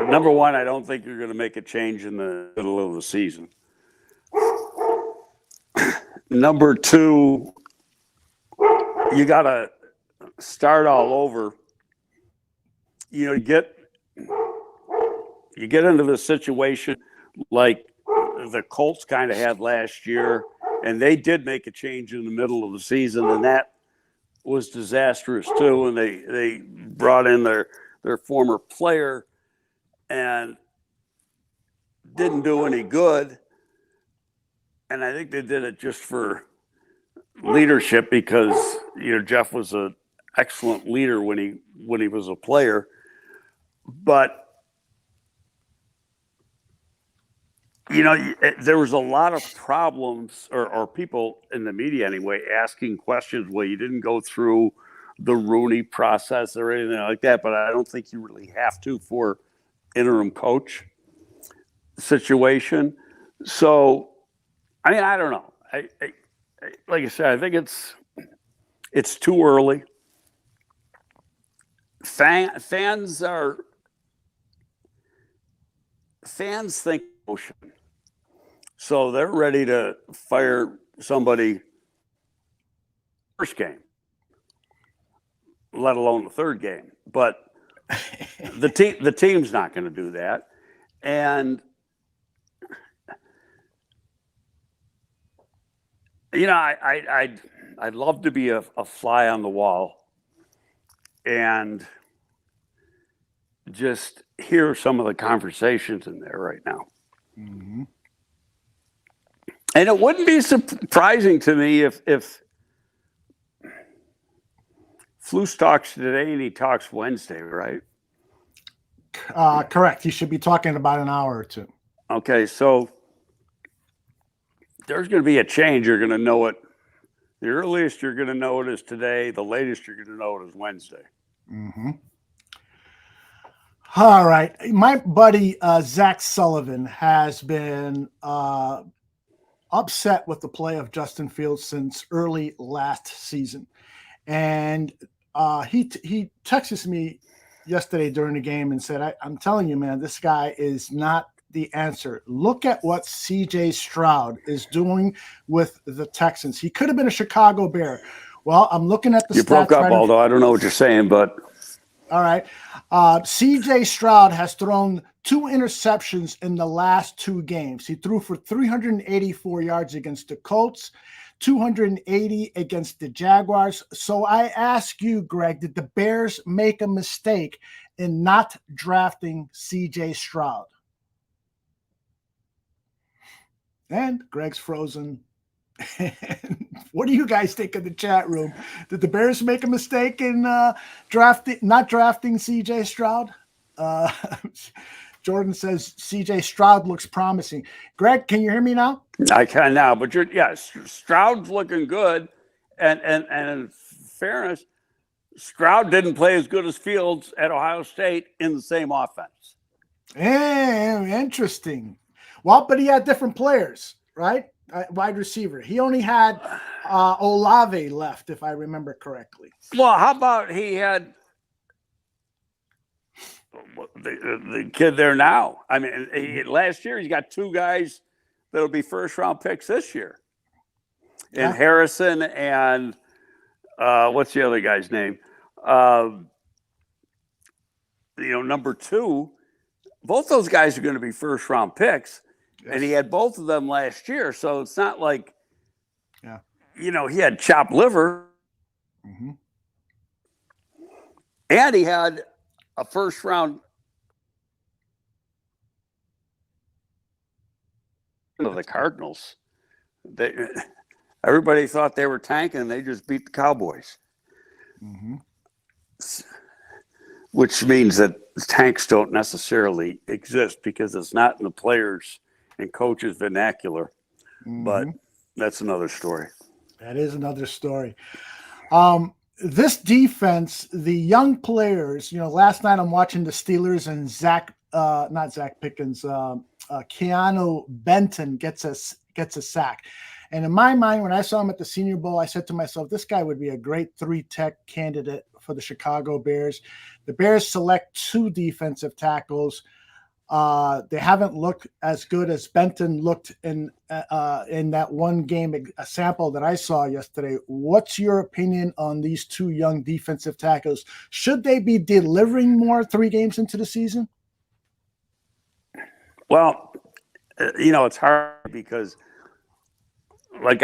number one, I don't think you're going to make a change in the middle of the season. Number two, you got to start all over. You know, you get into the situation like the Colts kind of had last year, and they did make a change in the middle of the season, and that was disastrous too. And they brought in their former player and didn't do any good. And I think they did it just for leadership because, you know, Jeff was an excellent leader when he was a player. But, you know, there was a lot of problems or people in the media anyway asking questions. Well, you didn't go through the Rooney process or anything like that, but I don't think you really have to for interim coach situation. So, I mean, I don't know. I like I said, I think it's too early. Fans think motion, so they're ready to fire somebody first game, let alone the third game. But the team's not going to do that, and you know, I'd love to be a fly on the wall and just hear some of the conversations in there right now. And it wouldn't be surprising to me if Flus talks today and he talks Wednesday, right? Correct. He should be talking about an hour or two. Okay, so there's going to be a change. You're going to know it. The earliest you're going to know it is today. The latest you're going to know it is Wednesday. All right. My buddy Zach Sullivan has been upset with the play of Justin Fields since early last season. And he texted me yesterday during the game and said, I'm telling you, man, this guy is not the answer. Look at what CJ Stroud is doing with the Texans. He could have been a Chicago Bear. Well, I'm looking at the stats. You broke up, Aldo. I don't know what you're saying, but All right. CJ Stroud has thrown 2 interceptions in the last 2 games. He threw for 384 yards against the Colts, 280 against the Jaguars. So I ask you, Greg, did the Bears make a mistake in not drafting CJ Stroud? And Greg's frozen. What do you guys think in the chat room? Did the Bears make a mistake in not drafting CJ Stroud? Jordan says CJ Stroud looks promising. Greg, can you hear me now? I can now, but Stroud's looking good, and in fairness, Stroud didn't play as good as Fields at Ohio State in the same offense. Interesting. Well, but he had different players, right? Wide receiver. He only had Olave left, if I remember correctly. Well, how about he had the kid there now? I mean, last year he's got 2 guys that'll be first-round picks this year, and Harrison and what's the other guy's name? Number 2. Both those guys are going to be first-round picks. Yes. And he had both of them last year, so it's not like, he had chopped liver. Mm-hmm. And he had a first-round of the Cardinals. Everybody thought they were tanking, and they just beat the Cowboys. Mm-hmm. Which means that tanks don't necessarily exist because it's not in the players' and coaches' vernacular, but that's another story. That is another story. This defense, the young players, last night I'm watching the Steelers and not Zach Pickens, Keanu Benton gets a sack. And in my mind, when I saw him at the Senior Bowl, I said to myself, this guy would be a great 3-tech candidate for the Chicago Bears. The Bears select 2 defensive tackles. They haven't looked as good as Benton looked in that one game, a sample that I saw yesterday. What's your opinion on these 2 young defensive tackles? Should they be delivering more 3 games into the season? Well, it's hard because, like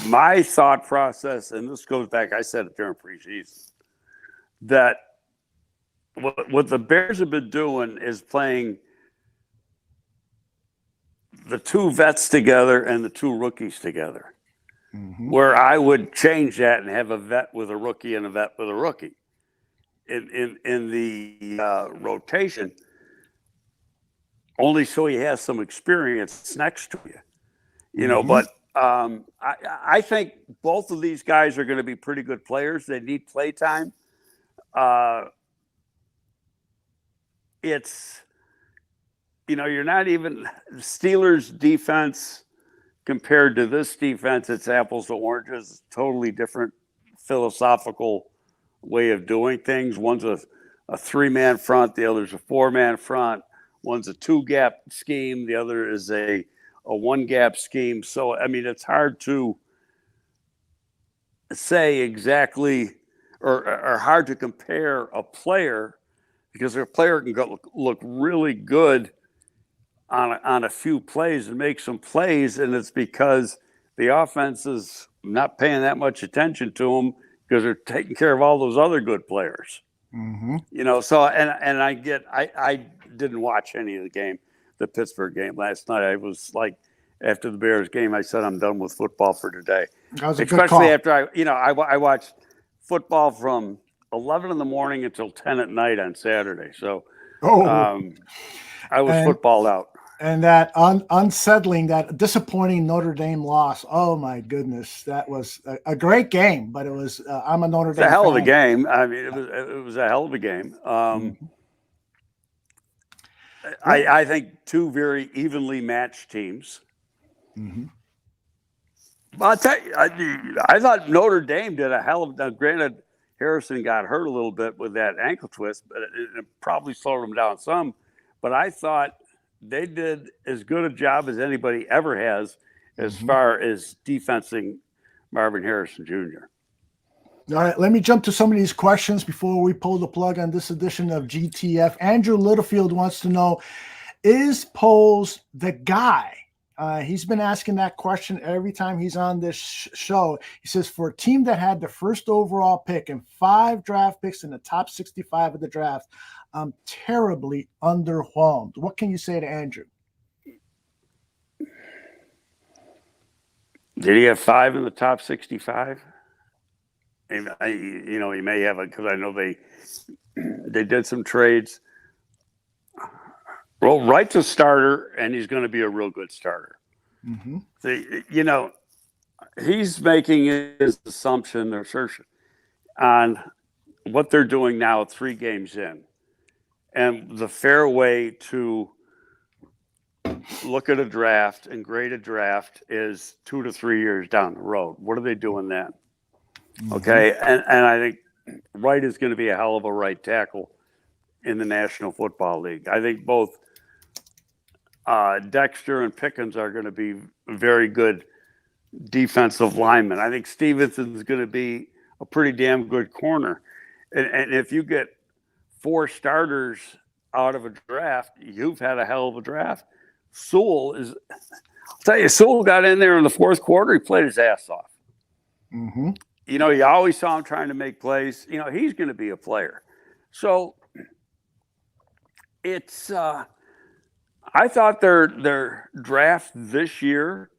my thought process, and this goes back, I said it during preseason, that what the Bears have been doing is playing the 2 vets together and the 2 rookies together, where I would change that and have a vet with a rookie and a vet with a rookie in the rotation, only so he has some experience next to you. But I think both of these guys are going to be pretty good players. They need play time. It's, you're not even Steelers defense compared to this defense. It's apples to oranges, totally different philosophical way of doing things. One's a 3-man front. The other's a 4-man front. One's a 2-gap scheme. The other is a 1-gap scheme. So, it's hard to say exactly or hard to compare a player, because a player can look really good on a few plays and make some plays, and it's because the offense is not paying that much attention to them because they're taking care of all those other good players. So and I didn't watch any of the Pittsburgh game last night. I was like, after the Bears game, I said I'm done with football for today. That was a Especially good call. After I watched football from 11 in the morning until 10 at night on Saturday. So I was footballed out. And that unsettling, that disappointing Notre Dame loss. Oh my goodness, that was a great game, but it was. I'm a Notre Dame. It's a hell fan. of a game. It was a hell of a game. I think 2 very evenly matched teams. I'll tell you, I thought Notre Dame did a hell of. Now, granted, Harrison got hurt a little bit with that ankle twist, but it probably slowed him down some. But I thought they did as good a job as anybody ever has as far as defensing Marvin Harrison Jr. All right, let me jump to some of these questions before we pull the plug on this edition of GTF. Andrew Littlefield wants to know, is Poles the guy? He's been asking that question every time he's on this show. He says, for a team that had the first overall pick and 5 draft picks in the top 65 of the draft, I'm terribly underwhelmed. What can you say to Andrew? Did he have 5 in the top 65? He may have it because I know they did some trades. Well, Wright's a starter, and he's going to be a real good starter. Mm-hmm. He's making his assumption or assertion on what they're doing now 3 games in. And the fair way to look at a draft and grade a draft is 2 to 3 years down the road. What are they doing then? Mm-hmm. Okay. And I think Wright is going to be a hell of a right tackle in the National Football League. I think both Dexter and Pickens are going to be very good defensive linemen. I think Stevenson's going to be a pretty damn good corner. And if you get 4 starters out of a draft, you've had a hell of a draft. Sewell got in there in the 4th quarter. He played his ass off. Mm-hmm. You always saw him trying to make plays. He's going to be a player. So it's I thought their draft this year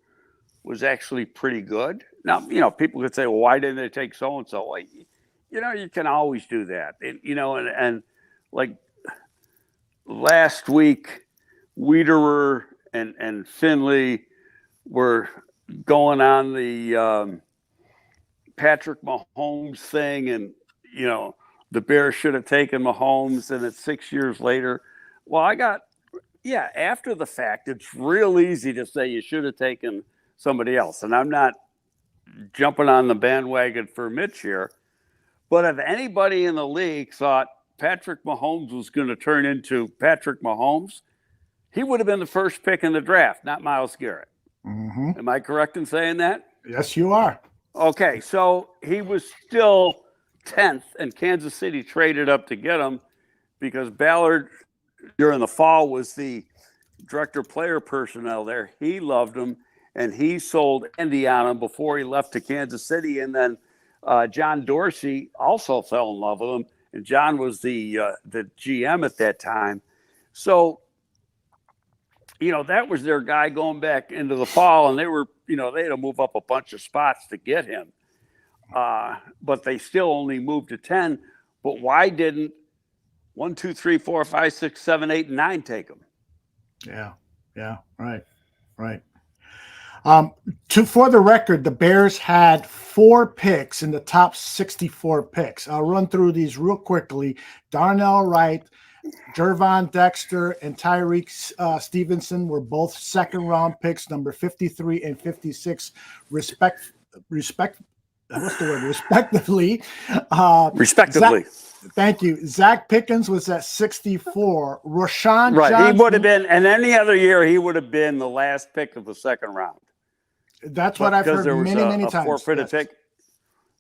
was actually pretty good. Now, people could say, well, why didn't they take so-and-so? Well, you can always do that. And like last week, Wiederer and Finley were going on the Patrick Mahomes thing, and the Bears should have taken Mahomes, and it's 6 years later. Well, after the fact, it's real easy to say you should have taken somebody else, and I'm not jumping on the bandwagon for Mitch here, but if anybody in the league thought Patrick Mahomes was going to turn into Patrick Mahomes, he would have been the first pick in the draft, not Myles Garrett. Mm-hmm. Am I correct in saying that? Yes, you are. Okay, so he was still 10th, and Kansas City traded up to get him because Ballard, during the fall, was the director player personnel there. He loved him, and he sold Andy on him before he left to Kansas City. And then John Dorsey also fell in love with him, and John was the GM at that time. So, that was their guy going back into the fall, and they were, they had to move up a bunch of spots to get him. But they still only moved to 10. But why didn't 1, 2, 3, 4, 5, 6, 7, 8, and 9 take him? Yeah, right. For the record, the Bears had 4 picks in the top 64 picks. I'll run through these real quickly. Darnell Wright, Jervon Dexter, and Tyreek Stevenson were both 2nd-round picks, number 53 and 56, respectively. Respectively. Thank you. Zach Pickens was at 64. Rashawn Right. Johnson, He would have been, and any other year, he would have been the last pick of the 2nd round. That's what I've heard many times. Forfeited pick.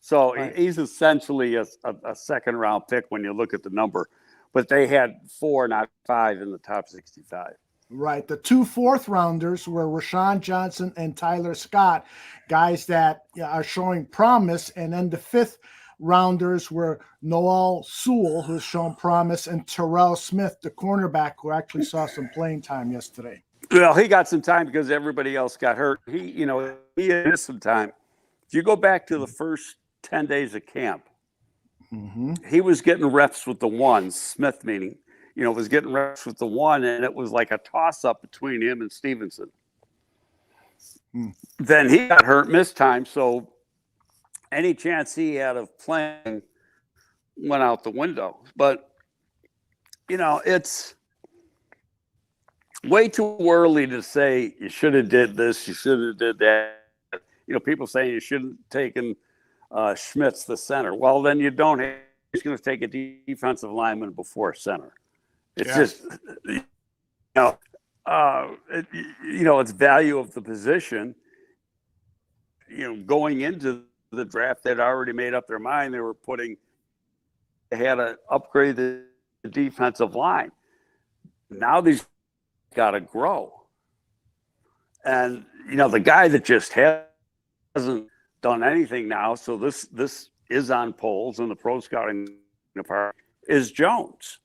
So he's essentially a 2nd-round pick when you look at the number. But they had 4, not 5 in the top 65. Right. The 2 4th-rounders were Rashawn Johnson and Tyler Scott, guys that are showing promise. And then the 5th-rounders were Noel Sewell, who's shown promise, and Terrell Smith, the cornerback, who actually saw some playing time yesterday. Well, he got some time because everybody else got hurt. He missed some time. If you go back to the first 10 days of camp, mm-hmm. he was getting reps with the 1, Smith meaning, was getting reps with the 1, and it was like a toss-up between him and Stevenson. Then he got hurt, missed time, so any chance he had of playing went out the window. But, it's way too early to say you should have did this, you should have did that. People saying you shouldn't have taken Schmitz, the center. Well, then you don't have, he's going to take a defensive lineman before center. It's just, it's value of the position, going into the draft, they'd already made up their mind. They had to upgrade the defensive line. Now these got to grow. And, the guy that just hasn't done anything now, so this is on polls in the pro scouting department, is Jones.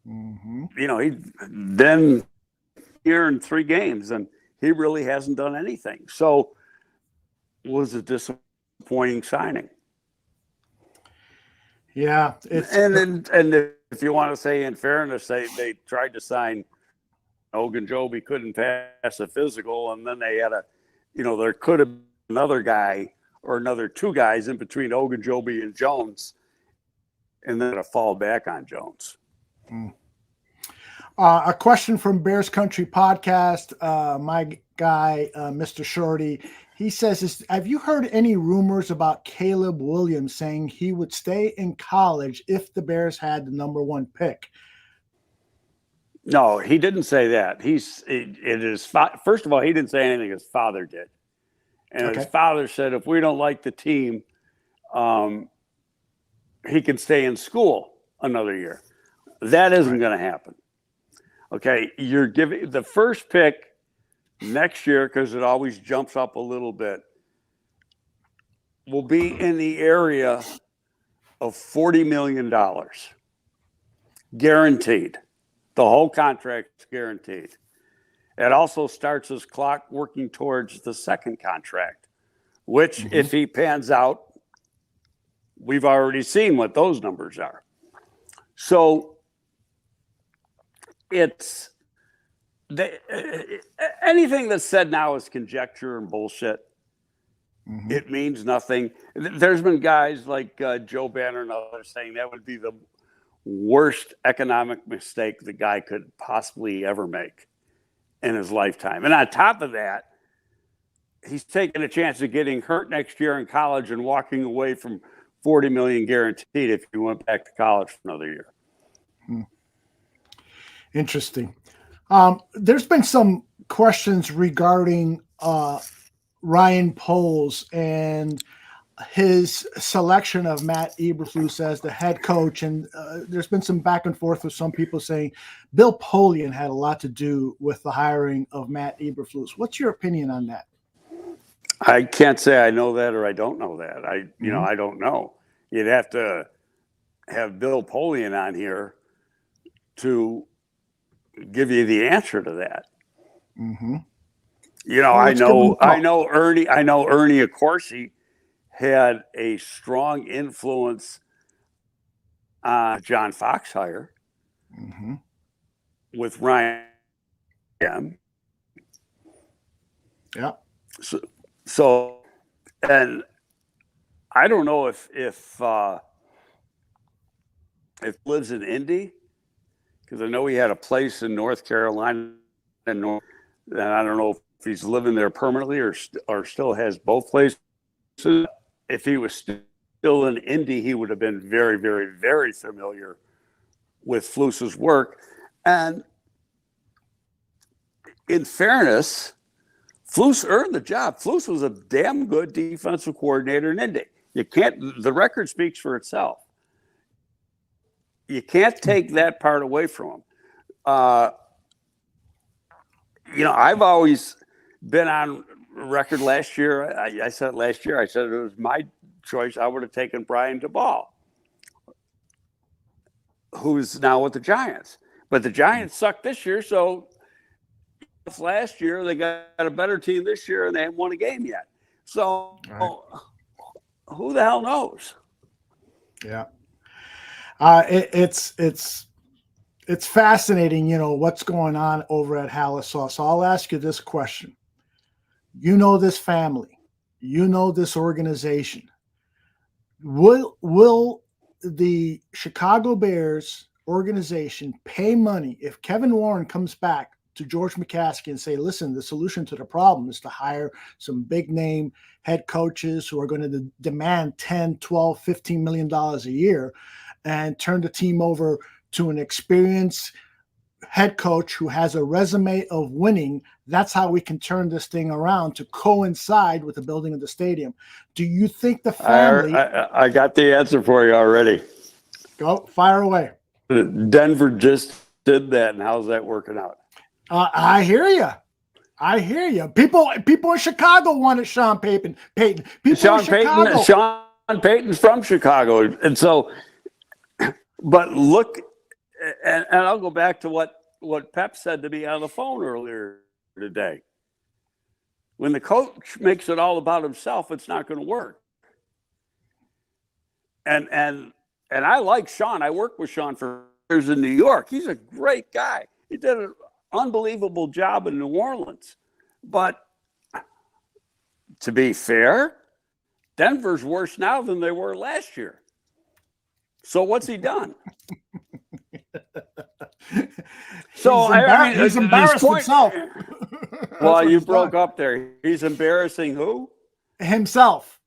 Mm-hmm. He's been here in 3 games, and he really hasn't done anything. So it was a disappointing signing. Yeah. And if you want to say in fairness, they tried to sign Ogunjobi, couldn't pass a physical, and then they had there could have been another guy or another 2 guys in between Ogunjobi and Jones, and then to fall back on Jones. A question from Bears Country Podcast. My guy, Mr. Shorty, he says, have you heard any rumors about Caleb Williams saying he would stay in college if the Bears had the number 1 pick? No, he didn't say that. First of all, he didn't say anything. His father did. And His father said, if we don't like the team, he can stay in school another year. That isn't going to happen. Okay, you're giving the first pick next year, because it always jumps up a little bit, will be in the area of $40 million. Guaranteed. The whole contract's guaranteed. It also starts his clock working towards the second contract, which, if he pans out, we've already seen what those numbers are. So anything that's said now is conjecture and bullshit. It means nothing. There's been guys like Joe Banner and others saying that would be the worst economic mistake the guy could possibly ever make in his lifetime. And on top of that, he's taking a chance of getting hurt next year in college and walking away from $40 million guaranteed if he went back to college for another year. Interesting. There's been some questions regarding Ryan Poles and his selection of Matt Eberflus as the head coach. And there's been some back and forth with some people saying Bill Polian had a lot to do with the hiring of Matt Eberflus. What's your opinion on that? I can't say I know that or I don't know that. I don't know. You'd have to have Bill Polian on here to give you the answer to that. I know Ernie Accorsi had a strong influence on John Fox hire with Ryan. Yeah. So, and I don't know if lives in Indy, because I know he had a place in North Carolina and I don't know if he's living there permanently or still has both places. If he was still in Indy, he would have been very, very, very familiar with Flus's work. And in fairness, Flus earned the job. Flus was a damn good defensive coordinator in Indy. The record speaks for itself. You can't take that part away from him. I've always been on record last year. I said last year, I said it was my choice. I would have taken Brian DeBall, who's now with the Giants. But the Giants sucked this year, so last year they got a better team this year, and they haven't won a game yet. So who the hell knows? Yeah. It's fascinating, what's going on over at Halas Hall. So I'll ask you this question. You know this family. You know this organization. Will the Chicago Bears organization pay money if Kevin Warren comes back to George McCaskey and say, listen, the solution to the problem is to hire some big name head coaches who are going to demand $10, $12, $15 million a year and turn the team over to an experienced head coach who has a resume of winning, that's how we can turn this thing around to coincide with the building of the stadium. Do you think the family? I got the answer for you already. Go fire away. Denver just did that, and how's that working out? I hear you. I hear you. People in Chicago wanted Sean Payton. Sean Payton's from Chicago, and so. But look, and I'll go back to what Pep said to me on the phone earlier today. When the coach makes it all about himself, it's not going to work. And I like Sean. I worked with Sean for years in New York. He's a great guy. He did an unbelievable job in New Orleans. But to be fair, Denver's worse now than they were last year. So what's he done? So he's embarrassed himself. Well, you broke up there. He's embarrassing who? Himself.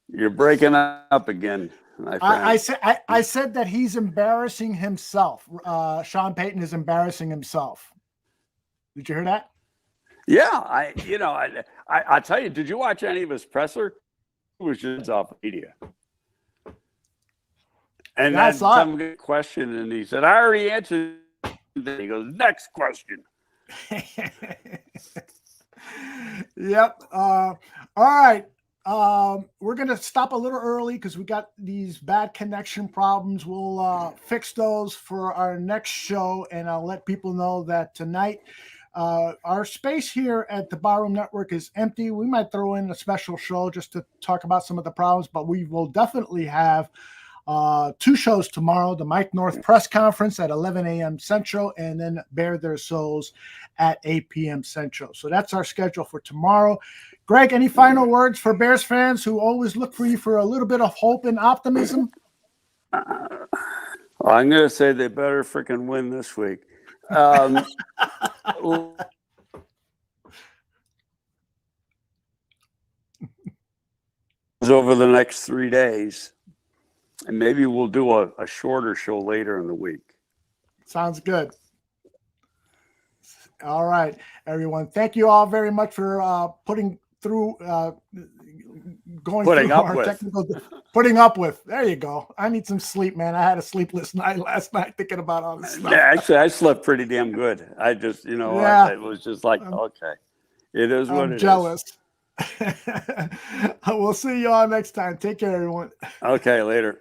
You're breaking up again. I said that he's embarrassing himself. Sean Payton is embarrassing himself. Did you hear that? Yeah, I tell you, did you watch any of his presser? It was just off media. And then some good question, and he said, "I already answered." He goes, "Next question." Yep. All right. We're going to stop a little early because we got these bad connection problems. We'll fix those for our next show, and I'll let people know that tonight our space here at the Barroom Network is empty. We might throw in a special show just to talk about some of the problems, but we will definitely have two shows tomorrow, the Mike North press conference at 11 a.m. Central, and then Bare Their Souls at 8 p.m. Central. So that's our schedule for tomorrow. Greg, any final words for Bears fans who always look for you for a little bit of hope and optimism? I'm going to say they better freaking win this week. Over the next 3 days. And maybe we'll do a shorter show later in the week. Sounds good. All right, everyone. Thank you all very much for putting up with. There you go. I need some sleep, man. I had a sleepless night last night thinking about all this stuff. Yeah, actually, I slept pretty damn good. I just, it was just like, okay, it is what it is. I'm jealous. We'll see you all next time. Take care, everyone. Okay, later.